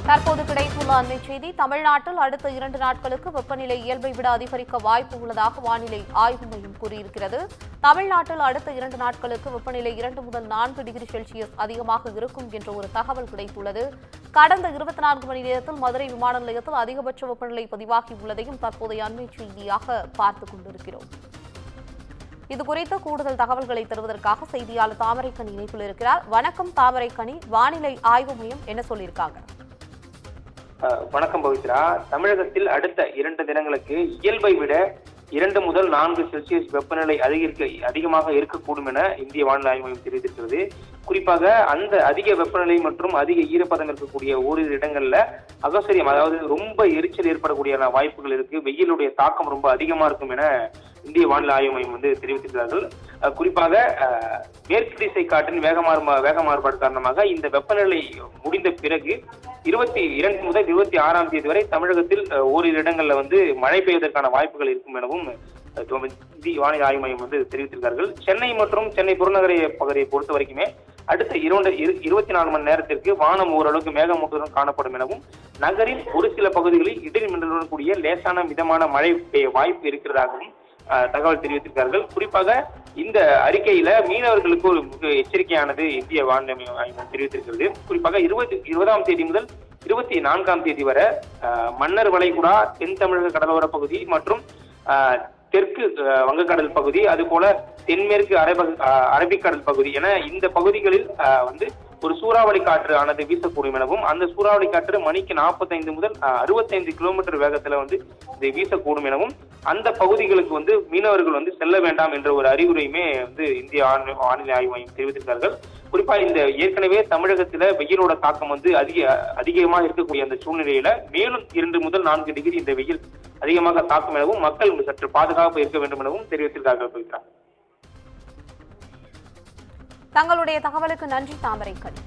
தற்போது கிடைத்துள்ள அண்மை செய்தி. தமிழ்நாட்டில் அடுத்த 2 நாட்களுக்கு வெப்பநிலை இயல்பை விட அதிகரிக்க வாய்ப்பு உள்ளதாக வானிலை ஆய்வு மையம் கூறியிருக்கிறது. தமிழ்நாட்டில் அடுத்த 2 நாட்களுக்கு வெப்பநிலை 2 முதல் 4 டிகிரி செல்சியஸ் அதிகமாக இருக்கும் என்ற ஒரு தகவல் கிடைத்துள்ளது. கடந்த 24 மணி நேரத்தில் மதுரை விமான நிலையத்தில் அதிகபட்ச வெப்பநிலை பதிவாகியுள்ளதையும் தற்போதைய அண்மை செய்தியாக பார்த்துக் கொண்டிருக்கிறோம். இதுகுறித்து கூடுதல் தகவல்களை தருவதற்காக செய்தியாளர் தாமரைக்கனி இணைப்பில் இருக்கிறார். வணக்கம் தாமரைக்கனி, வானிலை ஆய்வு மையம் என்ன சொல்லியிருக்காங்க? வணக்கம் பவித்ரா. தமிழகத்தில் அடுத்த 2 தினங்களுக்கு இயல்பை விட 2 முதல் 4 செல்சியஸ் வெப்பநிலை அதிகமாக இருக்கக்கூடும் என இந்திய வானிலை ஆய்வு மையம் தெரிவித்திருக்கிறது. குறிப்பாக அந்த அதிக வெப்பநிலை மற்றும் அதிக ஈரப்பதம் இருக்கக்கூடிய ஓரிரு இடங்கள்ல அகசரியம், அதாவது ரொம்ப எரிச்சல் ஏற்படக்கூடிய வாய்ப்புகள் இருக்கு. வெயிலுடைய தாக்கம் ரொம்ப அதிகமா இருக்கும் என இந்திய வானிலை ஆய்வு மையம் தெரிவித்திருக்கிறார்கள். குறிப்பாக மேற்கு திசை காற்றின் வேக மாறுபாடு காரணமாக இந்த வெப்பநிலை முடிந்த பிறகு 22 முதல் 26ஆம் தேதி வரை தமிழகத்தில் ஓரிரு இடங்கள்ல மழை பெய்வதற்கான வாய்ப்புகள் இருக்கும் எனவும் இந்திய வானிலை ஆய்வு மையம் தெரிவித்திருக்கிறார்கள். சென்னை மற்றும் சென்னை புறநகர பகுதியை பொறுத்த வரைக்குமே அடுத்த 24 மணி நேரத்திற்கு வானம் ஓரளவுக்கு மேகமூட்டத்துடன் காணப்படும் எனவும் நகரின் ஒரு சில பகுதிகளில் இடி மின்னலுடன் கூடிய லேசான மிதமான மழை பெய்ய வாய்ப்பு இருக்கிறதாகவும் தகவல் தெரிவித்திருக்கிறார்கள். குறிப்பாக இந்த அறிக்கையில மீனவர்களுக்கு ஒரு எச்சரிக்கையானது இந்திய வானிலை ஆய்வு தெரிவித்திருக்கிறது. குறிப்பாக 20ஆம் தேதி முதல் 24ஆம் தேதி வரை மன்னர் வளைகுடா, தென் தமிழக கடலோர பகுதி மற்றும் தெற்கு வங்கக்கடல் பகுதி, அதுபோல தென்மேற்கு அரபிக்கடல் பகுதி என இந்த பகுதிகளில் ஒரு சூறாவளி காற்று ஆனது வீசக்கூடும் எனவும் அந்த சூறாவளி காற்று மணிக்கு 45 முதல் 65 கிலோமீட்டர் வேகத்துல இது வீசக்கூடும் எனவும் அந்த பகுதிகளுக்கு மீனவர்கள் செல்ல வேண்டாம் என்ற ஒரு அறிவுரையுமே இந்திய வானிலை ஆய்வு மையம் தெரிவித்திருக்கிறார்கள். குறிப்பா இந்த ஏற்கனவே தமிழகத்துல வெயிலோட தாக்கம் அதிகமாக இருக்கக்கூடிய அந்த சூழ்நிலையில மேலும் 2 முதல் 4 டிகிரி இந்த வெயில் அதிகமாக தாக்கும் எனவும் மக்கள் சற்று பாதுகாப்பு இருக்க வேண்டும் எனவும் தெரிவித்திருக்கிறார்கள். தங்களுடைய தகவலுக்கு நன்றி தாமரைக்கனி.